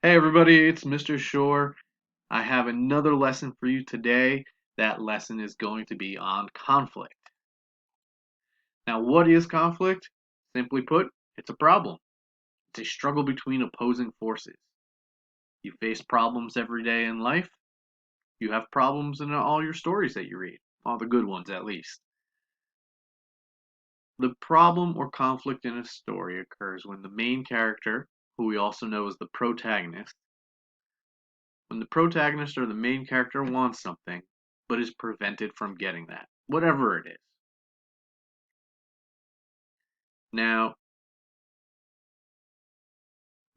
Hey everybody, it's Mr. Shore. I have another lesson for you today. That lesson is going to be on conflict. Now, what is conflict? Simply put, it's a problem. It's a struggle between opposing forces. You face problems every day in life. You have problems in all your stories that you read, all the good ones at least. The problem or conflict in a story occurs when the main character, who we also know as the protagonist, when the protagonist or the main character wants something, but is prevented from getting that, whatever it is. Now,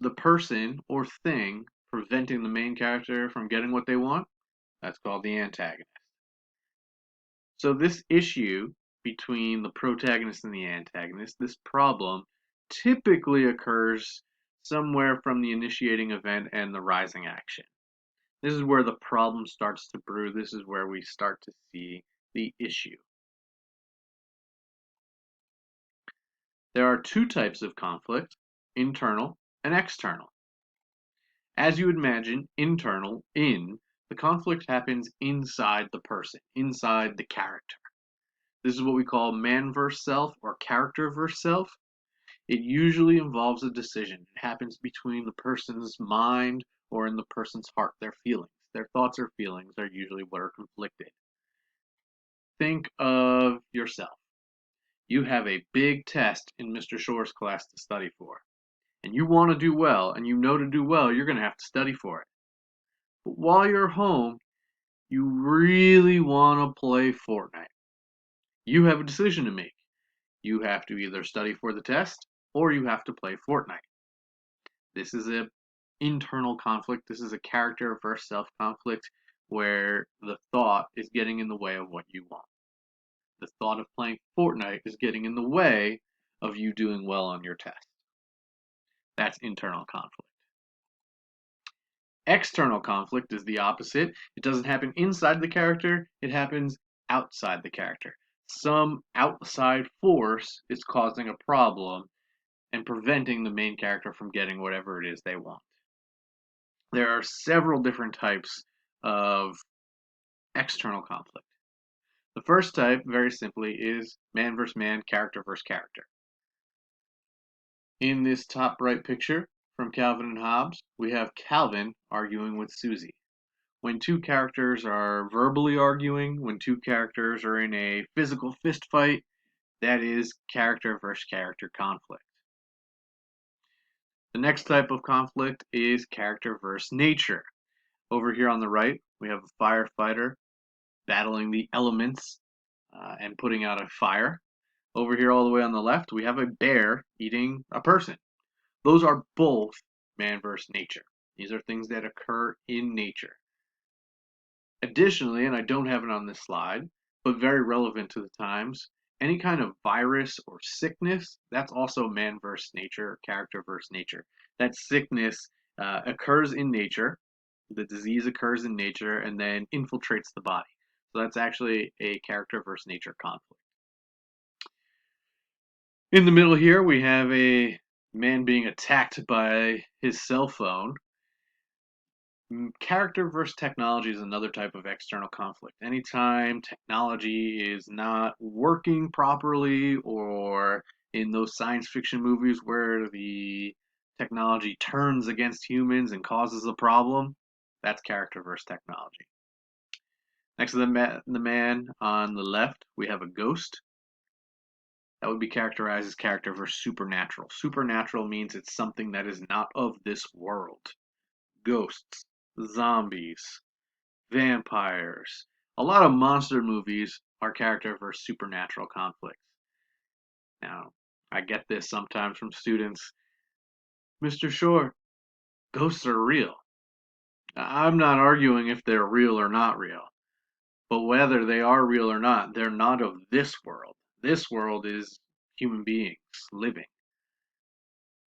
the person or thing preventing the main character from getting what they want, that's called the antagonist. So, this issue between the protagonist and the antagonist, this problem, typically occurs somewhere from the initiating event and the rising action. This is where the problem starts to brew. This is where we start to see the issue. There are two types of conflict, internal and external. As you would imagine, internal, the conflict happens inside the person, inside the character. This is what we call man versus self or character versus self. It usually involves a decision. It happens between the person's mind or in the person's heart, their feelings. Their thoughts or feelings are usually what are conflicted. Think of yourself. You have a big test in Mr. Shore's class to study for, and you want to do well, and you know to do well, you're going to have to study for it. But while you're home, you really want to play Fortnite. You have a decision to make. You have to either study for the test or you have to play Fortnite. This is an internal conflict. This is a character versus self conflict where the thought is getting in the way of what you want. The thought of playing Fortnite is getting in the way of you doing well on your test. That's internal conflict. External conflict is the opposite. It doesn't happen inside the character, it happens outside the character. Some outside force is causing a problem and preventing the main character from getting whatever it is they want. There are several different types of external conflict. The first type, very simply, is man versus man, character versus character. In this top right picture from Calvin and Hobbes, we have Calvin arguing with Susie. When two characters are verbally arguing, when two characters are in a physical fist fight, that is character versus character conflict. The next type of conflict is character versus nature. Over here on the right, we have a firefighter battling the elements and putting out a fire. Over here, all the way on the left, we have a bear eating a person. Those are both man versus nature. These are things that occur in nature. Additionally, and I don't have it on this slide, but very relevant to the times, any kind of virus or sickness, that's also man versus nature, character versus nature. That sickness occurs in nature, the disease occurs in nature, and then infiltrates the body. So that's actually a character versus nature conflict. In the middle here, we have a man being attacked by his cell phone. Character versus technology is another type of external conflict. Anytime technology is not working properly, or in those science fiction movies where the technology turns against humans and causes a problem, that's character versus technology. Next to the man on the left, we have a ghost. That would be characterized as character versus supernatural. Supernatural means it's something that is not of this world. Ghosts, zombies, vampires. A lot of monster movies are character versus supernatural conflicts. Now, I get this sometimes from students. Mr. Shore, ghosts are real. I'm not arguing if they're real or not real, but whether they are real or not, they're not of this world. This world is human beings living.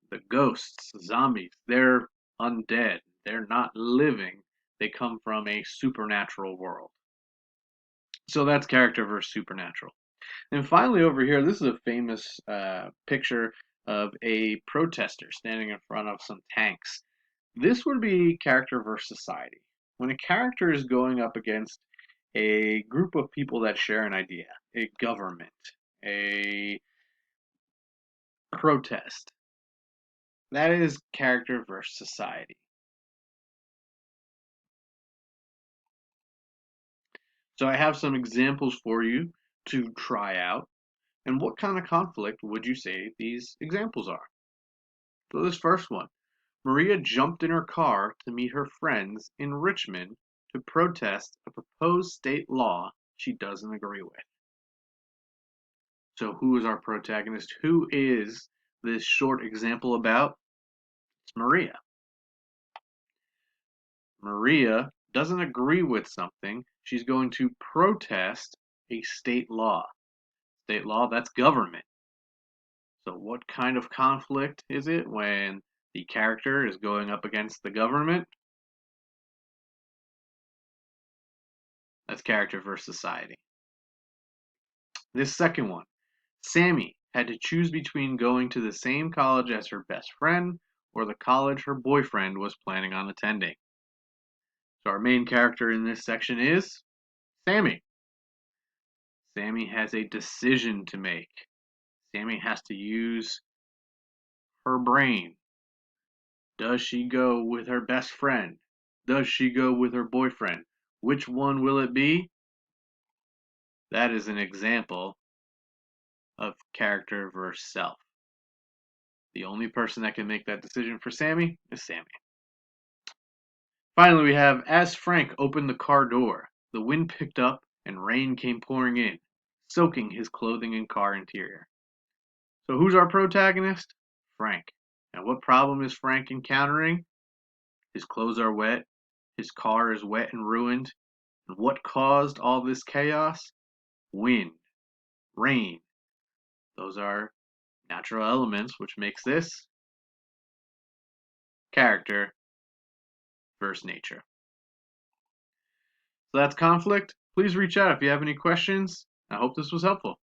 The ghosts, zombies, they're undead. They're not living. They come from a supernatural world. So that's character versus supernatural. And finally, over here, this is a famous picture of a protester standing in front of some tanks. This would be character versus society. When a character is going up against a group of people that share an idea, a government, a protest, that is character versus society. So I have some examples for you to try out. And what kind of conflict would you say these examples are? So this first one, Maria jumped in her car to meet her friends in Richmond to protest a proposed state law she doesn't agree with. So who is our protagonist? Who is this short example about? It's Maria. Maria doesn't agree with something. She's going to protest a state law. State law, that's government. So what kind of conflict is it when the character is going up against the government? That's character versus society. This second one, Sammy had to choose between going to the same college as her best friend or the college her boyfriend was planning on attending. So our main character in this section is Sammy. Sammy has a decision to make. Sammy has to use her brain. Does she go with her best friend? Does she go with her boyfriend? Which one will it be? That is an example of character versus self. The only person that can make that decision for Sammy is Sammy. Finally, we have as Frank opened the car door, the wind picked up and rain came pouring in, soaking his clothing and car interior. So who's our protagonist? Frank. And what problem is Frank encountering? His clothes are wet, his car is wet and ruined. And what caused all this chaos? Wind, rain. Those are natural elements, which makes this character versus nature. So that's conflict. Please reach out if you have any questions. I hope this was helpful.